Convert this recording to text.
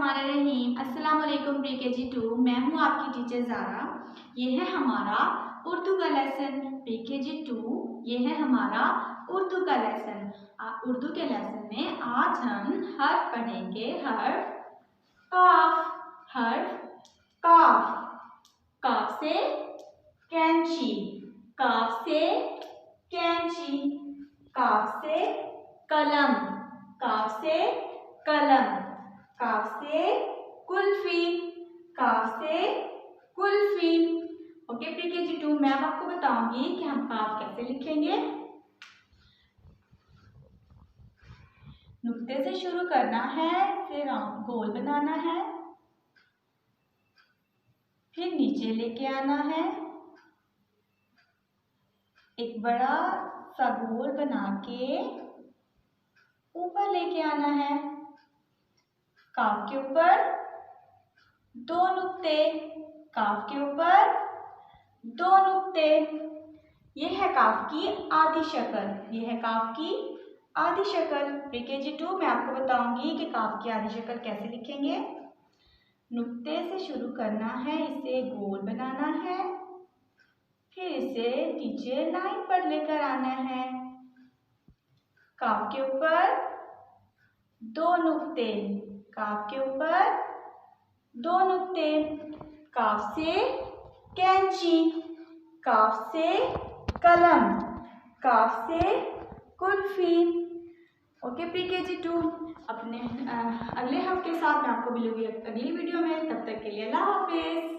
बिस्मिल्लाहिर्रहमानिर्रहीम। अस्सलाम वालेकुम प्री के जी 2। मैं हूँ आपकी टीचर ज़ारा। ये है हमारा उर्दू का लेसन प्री के जी 2। ये है हमारा उर्दू का लेसन। उर्दू के लेसन में आज हम हर्फ पढ़ेंगे। हर्फ काफ। हर्फ काफ। काफ से कैंची। काफ से कैंची। काफ से कलम। काफ से कलम। काफ से कुल्फी। काफ से कुल्फी। ओके प्री के जी 2, मैं अब आपको बताऊंगी कि हम काफ कैसे लिखेंगे। नुक्ते से शुरू करना है, फिर गोल बनाना है, फिर नीचे लेके आना है, एक बड़ा सा गोल बना के ऊपर लेके आना है। काफ के ऊपर दो नुक्ते। काफ के ऊपर दो नुक्ते। ये है काफ की आधी शक्ल। ये है काफ की आधी शक्ल। प्री के जी 2 मैं आपको बताऊंगी कि काफ की आधी शक्ल कैसे लिखेंगे। नुक्ते से शुरू करना है, इसे गोल बनाना है, फिर इसे नीचे लाइन पर लेकर आना है। काफ के ऊपर दो नुक्ते। काफ के ऊपर दो नुक्ते। काफ से कैंची। काफ से कलम। काफ से कुल्फी। ओके प्री के जी 2, अपने अगले हफ्ते के साथ मैं आपको मिलूंगी अगली वीडियो में। तब तक के लिए अल्लाह हाफिज।